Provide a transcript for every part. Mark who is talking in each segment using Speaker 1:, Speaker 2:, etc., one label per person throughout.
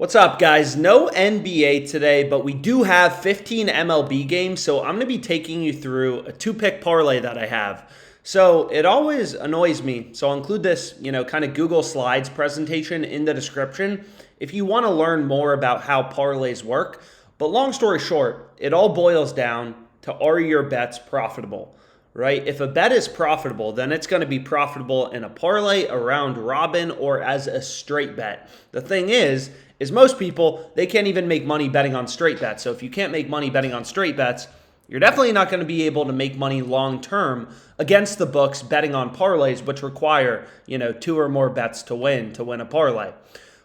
Speaker 1: What's up, guys? No NBA today, but we do have 15 MLB games, so I'm going to be taking you through a two-pick parlay that I have. So it always annoys me, so I'll include this, kind of Google Slides presentation in the description if you want to learn more about how parlays work. But long story short, it all boils down to, are your bets profitable? Right? If a bet is profitable, then it's going to be profitable in a parlay, a round robin, or as a straight bet. The thing is most people, they can't even make money betting on straight bets. So if you can't make money betting on straight bets, you're definitely not going to be able to make money long term against the books betting on parlays, which require, two or more bets to win a parlay.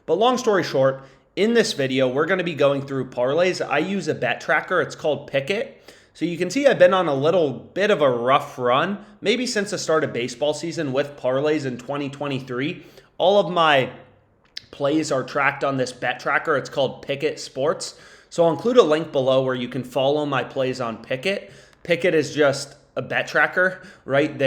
Speaker 1: But long story short, in this video, we're going to be going through parlays. I use a bet tracker. It's called Pick It. So you can see I've been on a little bit of a rough run, maybe since the start of baseball season with parlays in 2023. All of my plays are tracked on this bet tracker. It's called Pick It Sports. So I'll include a link below where you can follow my plays on Pick It. Pick It is just a bet tracker, right?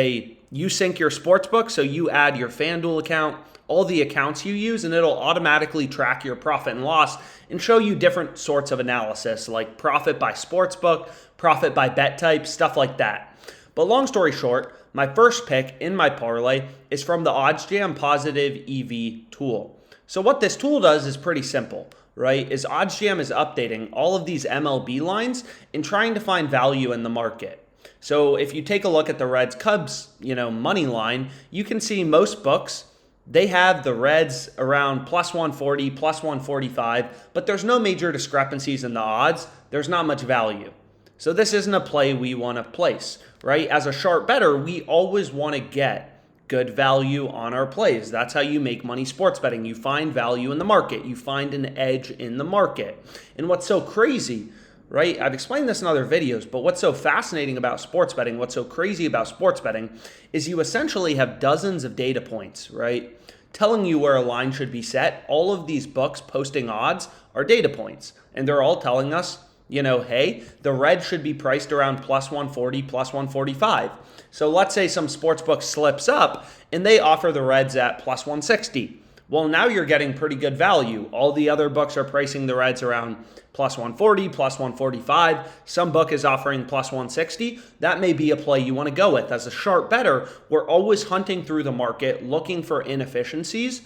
Speaker 1: You sync your sports book, so you add your FanDuel account, all the accounts you use, and it'll automatically track your profit and loss and show you different sorts of analysis like profit by sportsbook, profit by bet type, stuff like that. But long story short, my first pick in my parlay is from the OddsJam Positive EV tool. So what this tool does is pretty simple, right? OddsJam is updating all of these MLB lines and trying to find value in the market. So if you take a look at the Reds Cubs, money line, you can see most books, they have the Reds around plus 140, plus 145, but there's no major discrepancies in the odds. There's not much value. So this isn't a play we want to place, right? As a sharp bettor, we always want to get good value on our plays. That's how you make money sports betting. You find value in the market. You find an edge in the market. And what's so crazy, right? I've explained this in other videos, but what's so fascinating about sports betting, what's so crazy about sports betting is you essentially have dozens of data points, right? Telling you where a line should be set. All of these books posting odds are data points. And they're all telling us, hey, the red should be priced around plus 140, plus 145. So let's say some sports book slips up and they offer the Reds at plus 160. Well, now you're getting pretty good value. All the other books are pricing the Reds around plus 140, plus 145. Some book is offering plus 160. That may be a play you want to go with. As a sharp bettor, we're always hunting through the market, looking for inefficiencies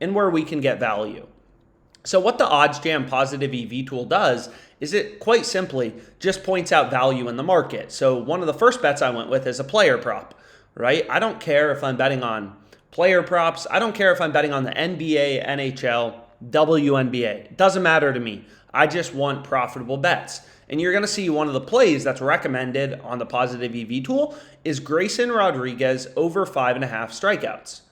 Speaker 1: and where we can get value. So what the OddsJam Positive EV tool does is it quite simply just points out value in the market. So one of the first bets I went with is a player prop, right? I don't care if I'm betting on player props. I don't care if I'm betting on the NBA, NHL, WNBA. It doesn't matter to me. I just want profitable bets. And you're going to see one of the plays that's recommended on the Positive EV tool is Grayson Rodriguez over 5.5 strikeouts,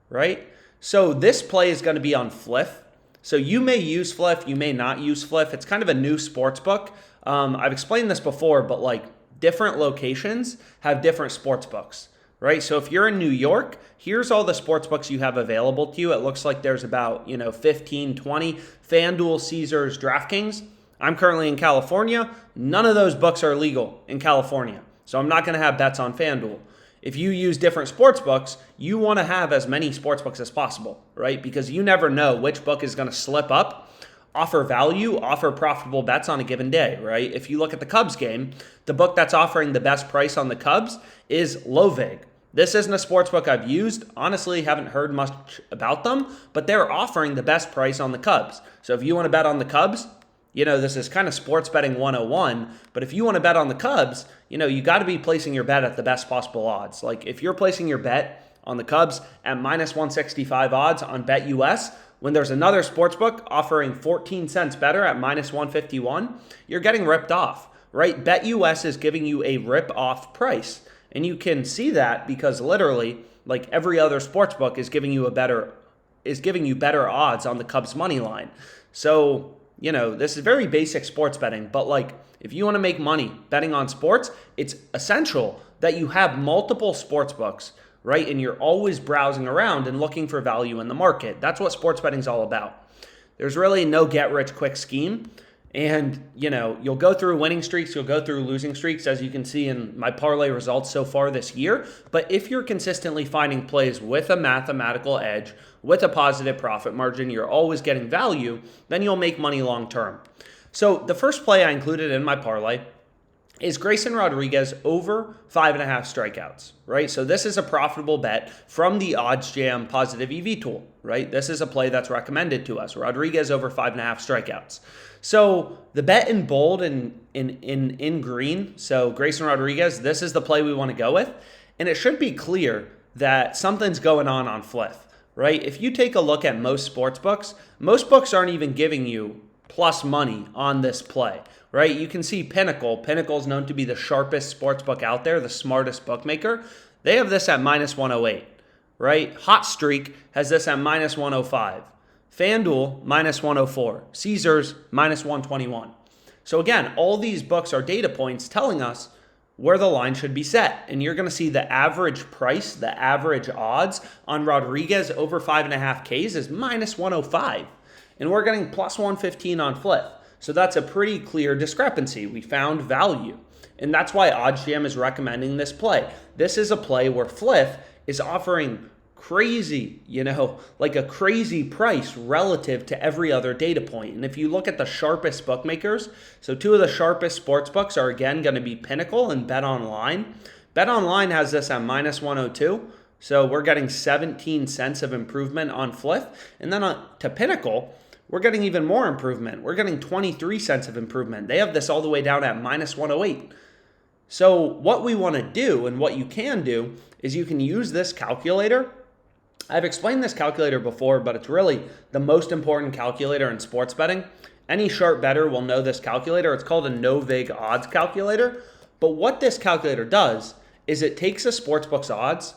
Speaker 1: right? So this play is going to be on Fliff. So you may use Fliff, you may not use Fliff. It's kind of a new sports book. I've explained this before, but different locations have different sports books, right? So if you're in New York, here's all the sports books you have available to you. It looks like there's about, 15, 20, FanDuel, Caesars, DraftKings. I'm currently in California. None of those books are legal in California. So I'm not going to have bets on FanDuel. If you use different sports books, you want to have as many sports books as possible, right? Because you never know which book is going to slip up, offer value, offer profitable bets on a given day, right? If you look at the Cubs game, the book that's offering the best price on the Cubs is Lovig. This isn't a sports book I've used. Honestly, haven't heard much about them, but they're offering the best price on the Cubs. So if you want to bet on the Cubs, this is kind of sports betting 101, but if you want to bet on the Cubs, you got to be placing your bet at the best possible odds. Like if you're placing your bet on the Cubs at minus 165 odds on BetUS, when there's another sports book offering 14 cents better at minus 151, you're getting ripped off, right? BetUS is giving you a rip-off price. And you can see that because literally, like every other sports book is giving you better odds on the Cubs money line. So this is very basic sports betting, but if you want to make money betting on sports, it's essential that you have multiple sports books, right? And you're always browsing around and looking for value in the market. That's what sports betting is all about. There's really no get-rich-quick scheme. And, you'll go through winning streaks, you'll go through losing streaks, as you can see in my parlay results so far this year. But if you're consistently finding plays with a mathematical edge, with a positive profit margin, you're always getting value, then you'll make money long term. So the first play I included in my parlay is Grayson Rodriguez over 5.5 strikeouts, right? So this is a profitable bet from the OddsJam positive EV tool, right? This is a play that's recommended to us. Rodriguez over 5.5 strikeouts. So the bet in bold and in green, so Grayson Rodriguez, this is the play we want to go with. And it should be clear that something's going on Fliff, right? If you take a look at most sports books aren't even giving you plus money on this play, right? You can see Pinnacle. Pinnacle is known to be the sharpest sports book out there, the smartest bookmaker. They have this at minus 108, right? Hot Streak has this at minus 105. FanDuel, minus 104. Caesars, minus 121. So again, all these books are data points telling us where the line should be set. And you're going to see the average price, the average odds on Rodriguez over 5.5 Ks is minus 105. And we're getting plus 115 on Fliff. So that's a pretty clear discrepancy. We found value. And that's why OddsJam is recommending this play. This is a play where Fliff is offering crazy, like a crazy price relative to every other data point. And if you look at the sharpest bookmakers, so two of the sharpest sports books are again going to be Pinnacle and BetOnline. BetOnline has this at minus 102. So we're getting 17 cents of improvement on Fliff. And then to Pinnacle, we're getting even more improvement. We're getting 23 cents of improvement. They have this all the way down at minus 108. So what we want to do and what you can do is you can use this calculator. I've explained this calculator before, but it's really the most important calculator in sports betting. Any sharp bettor will know this calculator. It's called a no-vig odds calculator. But what this calculator does is it takes a sportsbook's odds,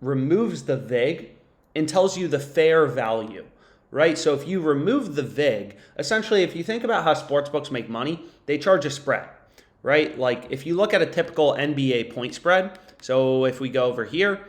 Speaker 1: removes the vig, and tells you the fair value, right? So if you remove the vig, essentially if you think about how sportsbooks make money, they charge a spread, right? Like if you look at a typical NBA point spread, so if we go over here,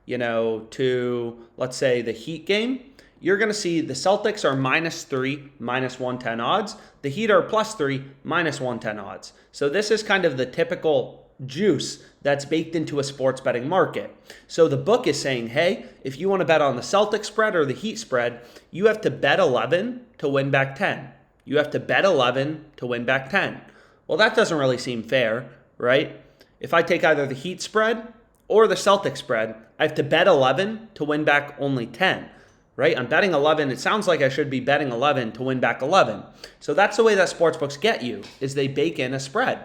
Speaker 1: to, let's say, the Heat game, you're going to see the Celtics are -3, minus 110 odds. The Heat are +3, minus 110 odds. So this is kind of the typical juice that's baked into a sports betting market. So the book is saying, hey, if you want to bet on the Celtics spread or the Heat spread, you have to bet 11 to win back 10. You have to bet 11 to win back 10. Well, that doesn't really seem fair, right? If I take either the Heat spread or the Celtics spread, I have to bet 11 to win back only 10, right? I'm betting 11. It sounds like I should be betting 11 to win back 11. So that's the way that sportsbooks get you, is they bake in a spread.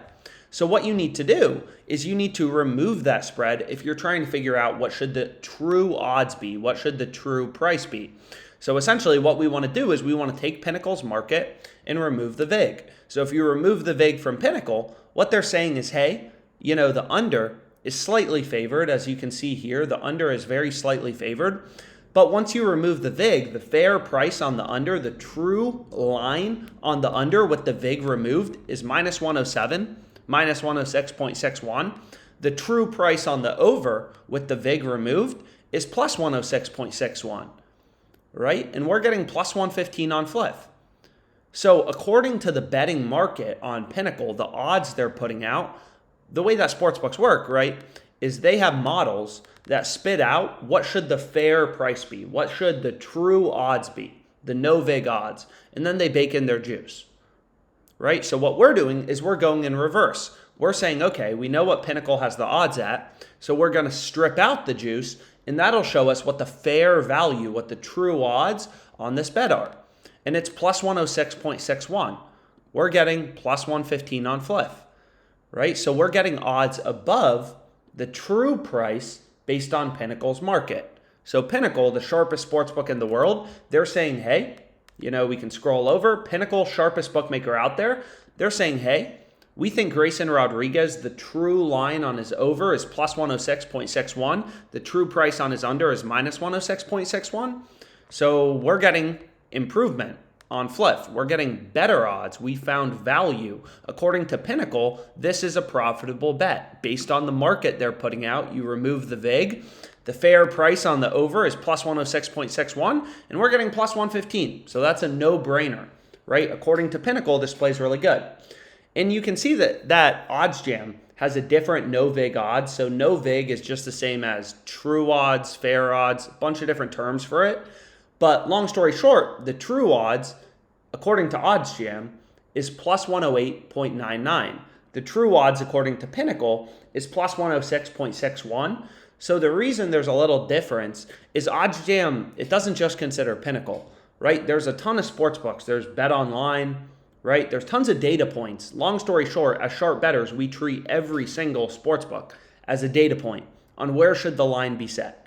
Speaker 1: So what you need to do is you need to remove that spread if you're trying to figure out what should the true odds be, what should the true price be. So essentially what we want to do is we want to take Pinnacle's market and remove the vig. So if you remove the vig from Pinnacle, what they're saying is, hey, the under is slightly favored. As you can see here, the under is very slightly favored. But once you remove the vig, the fair price on the under, the true line on the under with the vig removed is minus 107, minus 106.61. The true price on the over with the vig removed is plus 106.61, right? And we're getting plus 115 on Fliff. So according to the betting market on Pinnacle, the odds they're putting out, the way that sportsbooks work, right, is they have models that spit out what should the fair price be, what should the true odds be, the no-vig odds, and then they bake in their juice, right? So what we're doing is we're going in reverse. We're saying, okay, we know what Pinnacle has the odds at, so we're going to strip out the juice, and that'll show us what the fair value, what the true odds on this bet are. And it's plus 106.61. We're getting plus 115 on Fliff. Right? So we're getting odds above the true price based on Pinnacle's market. So Pinnacle, the sharpest sportsbook in the world, they're saying, hey, we can scroll over. Pinnacle, sharpest bookmaker out there, they're saying, hey, we think Grayson Rodriguez, the true line on his over is plus 106.61. The true price on his under is minus 106.61. So we're getting improvement on Fliff. We're getting better odds. We found value. According to Pinnacle, this is a profitable bet. Based on the market they're putting out, you remove the vig. The fair price on the over is plus 106.61, and we're getting plus 115. So that's a no-brainer. right? According to Pinnacle, this plays really good. And you can see that odds jam has a different no vig odds. So no vig is just the same as true odds, fair odds, a bunch of different terms for it. But long story short, the true odds, according to odds jam, is plus 108.99. The true odds, according to Pinnacle, is plus 106.61. So the reason there's a little difference is odds jam, it doesn't just consider Pinnacle, right? There's a ton of sports books. There's Bet Online, right? There's tons of data points. Long story short, as sharp bettors, we treat every single sports book as a data point on where should the line be set.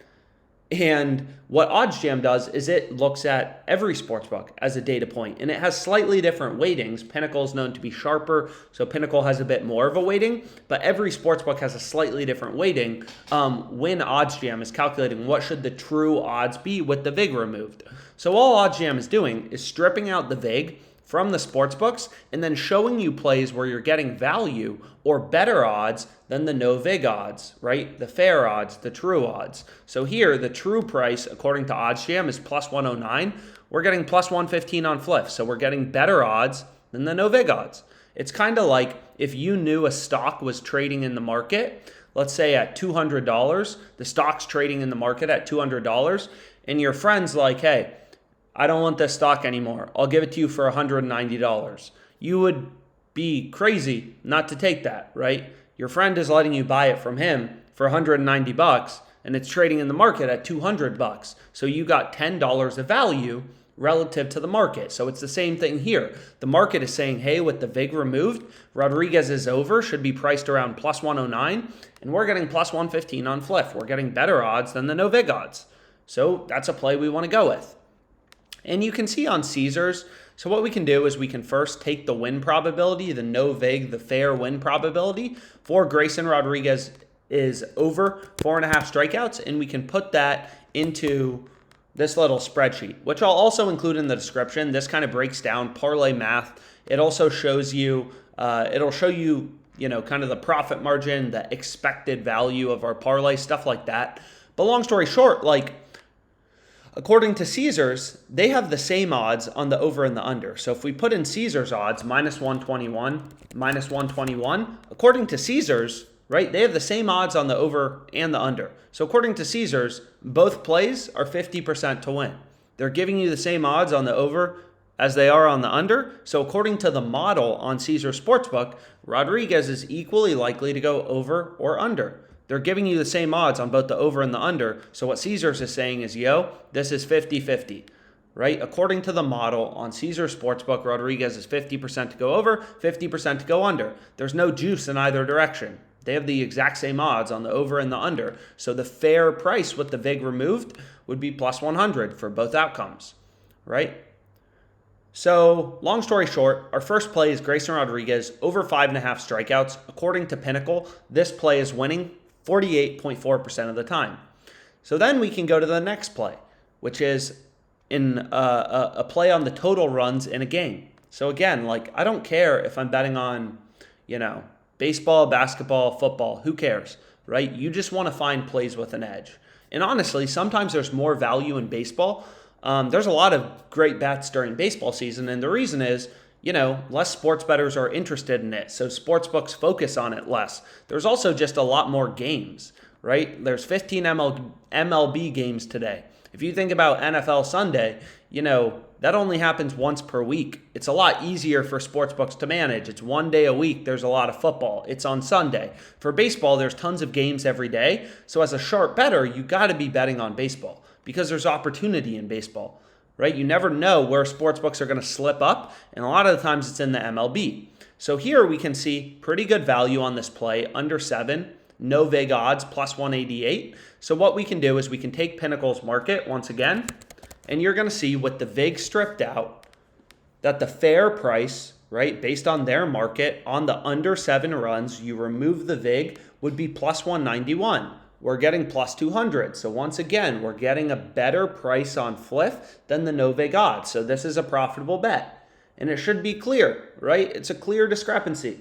Speaker 1: And what OddsJam does is it looks at every sportsbook as a data point, and it has slightly different weightings. Pinnacle is known to be sharper, so Pinnacle has a bit more of a weighting, but every sportsbook has a slightly different weighting when OddsJam is calculating what should the true odds be with the VIG removed. So all OddsJam is doing is stripping out the VIG from the sports books and then showing you plays where you're getting value or better odds than the no vig odds, right? The fair odds, the true odds. So here, the true price, according to OddsJam, is plus 109. We're getting plus 115 on flips. So we're getting better odds than the no vig odds. It's kind of like if you knew a stock was trading in the market, let's say at $200, the stock's trading in the market at $200, and your friend's like, hey, I don't want this stock anymore. I'll give it to you for $190. You would be crazy not to take that, right? Your friend is letting you buy it from him for $190 and it's trading in the market at $200. So you got $10 of value relative to the market. So it's the same thing here. The market is saying, hey, with the VIG removed, Rodriguez's over should be priced around plus 109, and we're getting plus 115 on Fliff. We're getting better odds than the no VIG odds. So that's a play we want to go with. And you can see on Caesars, so what we can do is we can first take the win probability, the no vig, the fair win probability for Grayson Rodriguez is over 4.5 strikeouts, and we can put that into this little spreadsheet, which I'll also include in the description. This kind of breaks down parlay math. It also shows you, it'll show you, kind of the profit margin, the expected value of our parlay, stuff like that. But long story short, according to Caesars, they have the same odds on the over and the under. So if we put in Caesars odds, minus 121, according to Caesars, right, they have the same odds on the over and the under. So according to Caesars, both plays are 50% to win. They're giving you the same odds on the over as they are on the under. So according to the model on Caesars Sportsbook, Rodriguez is equally likely to go over or under. They're giving you the same odds on both the over and the under. So what Caesars is saying is, this is 50-50, right? According to the model on Caesars Sportsbook, Rodriguez is 50% to go over, 50% to go under. There's no juice in either direction. They have the exact same odds on the over and the under. So the fair price with the VIG removed would be plus 100 for both outcomes, right? So long story short, our first play is Grayson Rodriguez over 5.5 strikeouts. According to Pinnacle, this play is winning 48.4% of the time. So then we can go to the next play, which is in a play on the total runs in a game. So again, I don't care if I'm betting on, baseball, basketball, football, who cares, right? You just want to find plays with an edge. And honestly, sometimes there's more value in baseball. There's a lot of great bets during baseball season, and the reason is, less sports bettors are interested in it, so sports books focus on it less. There's also just a lot more games, right? There's 15 MLB games today. If you think about NFL Sunday, that only happens once per week. It's a lot easier for sports books to manage. It's one day a week. There's a lot of football. It's on Sunday. For baseball, there's tons of games every day. So as a sharp bettor, you got to be betting on baseball because there's opportunity in baseball. Right? You never know where sports books are going to slip up, and a lot of the times it's in the MLB. So here we can see pretty good value on this play, under 7, no vig odds, plus 188. So what we can do is we can take Pinnacle's market once again, and you're going to see with the vig stripped out, that the fair price, right, based on their market, on the under 7 runs, you remove the vig, would be plus 191. We're getting plus 200. So once again, we're getting a better price on Fliff than the no vig odds. So this is a profitable bet. And it should be clear, right? It's a clear discrepancy.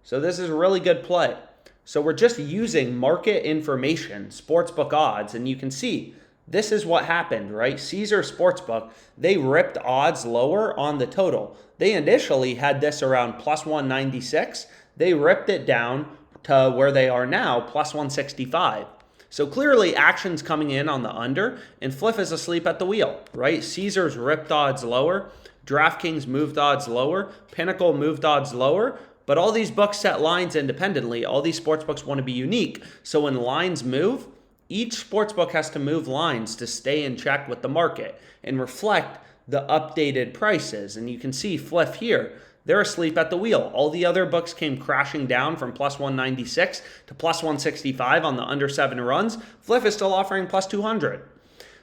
Speaker 1: So this is a really good play. So we're just using market information, sportsbook odds, and you can see this is what happened, right? Caesar Sportsbook, they ripped odds lower on the total. They initially had this around plus 196. They ripped it down to where they are now, plus 165. So clearly action's coming in on the under, and Fliff is asleep at the wheel, right? Caesars ripped odds lower. DraftKings moved odds lower. Pinnacle moved odds lower. But all these books set lines independently. All these sports books want to be unique. So when lines move, each sportsbook has to move lines to stay in check with the market and reflect the updated prices. And you can see Fliff here, they're asleep at the wheel. All the other books came crashing down from plus 196 to plus 165 on the under 7 runs. Fliff is still offering plus 200.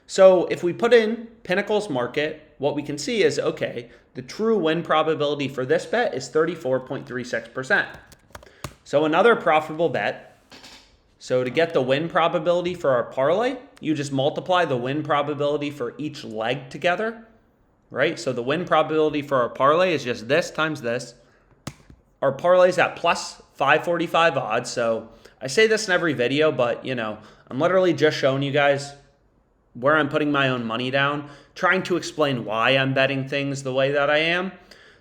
Speaker 1: So if we put in Pinnacle's market, what we can see is, okay, the true win probability for this bet is 34.36%. So another profitable bet. So to get the win probability for our parlay, you just multiply the win probability for each leg together, right? So the win probability for our parlay is just this times this. Our parlay's at plus 545 odds. So I say this in every video, but I'm literally just showing you guys where I'm putting my own money down, trying to explain why I'm betting things the way that I am.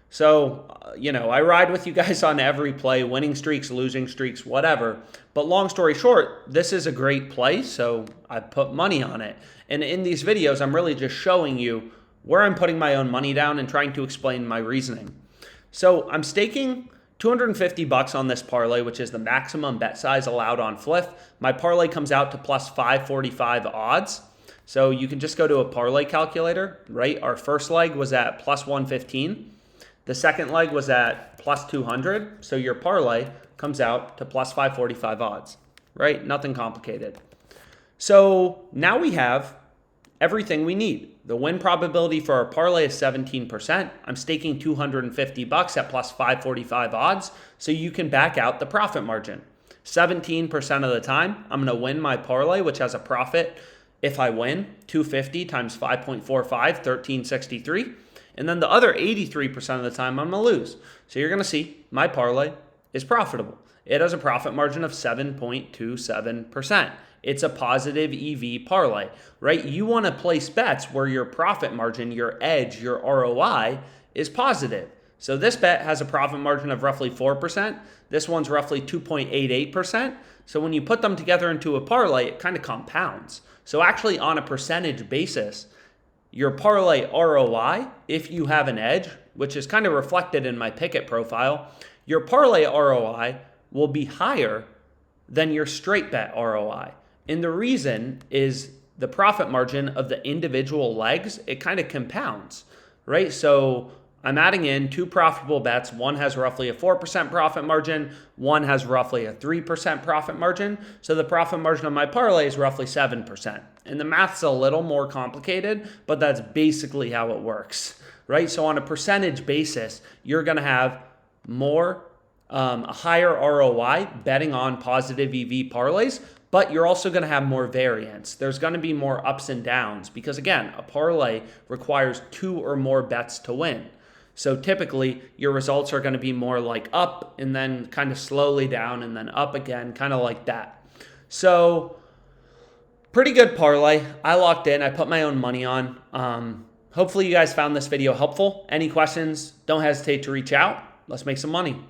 Speaker 1: So, I ride with you guys on every play, winning streaks, losing streaks, whatever. But long story short, this is a great play, so I put money on it. And in these videos, I'm really just showing you where I'm putting my own money down and trying to explain my reasoning. So I'm staking $250 on this parlay, which is the maximum bet size allowed on Fliff. My parlay comes out to plus 545 odds. So you can just go to a parlay calculator, right? Our first leg was at plus 115. The second leg was at plus 200. So your parlay comes out to plus 545 odds, right? Nothing complicated. So now we have everything we need. The win probability for our parlay is 17%. I'm staking $250 at plus 545 odds. So you can back out the profit margin. 17% of the time, I'm going to win my parlay, which has a profit. If I win, 250 times 5.45, 1363. And then the other 83% of the time, I'm going to lose. So you're going to see my parlay is profitable. It has a profit margin of 7.27%. It's a positive EV parlay, right? You want to place bets where your profit margin, your edge, your ROI is positive. So this bet has a profit margin of roughly 4%. This one's roughly 2.88%. So when you put them together into a parlay, it kind of compounds. So actually on a percentage basis, your parlay ROI, if you have an edge, which is kind of reflected in my Pickett profile, your parlay ROI will be higher than your straight bet ROI. And the reason is the profit margin of the individual legs, it kind of compounds, right? So I'm adding in two profitable bets. One has roughly a 4% profit margin. One has roughly a 3% profit margin. So the profit margin of my parlay is roughly 7%. And the math's a little more complicated, but that's basically how it works, right? So on a percentage basis, you're going to have a higher ROI betting on positive EV parlays, but you're also going to have more variance. There's going to be more ups and downs because, again, a parlay requires 2 or more bets to win. So typically, your results are going to be more like up and then kind of slowly down and then up again, kind of like that. So pretty good parlay. I locked in. I put my own money on. Hopefully, you guys found this video helpful. Any questions, don't hesitate to reach out. Let's make some money.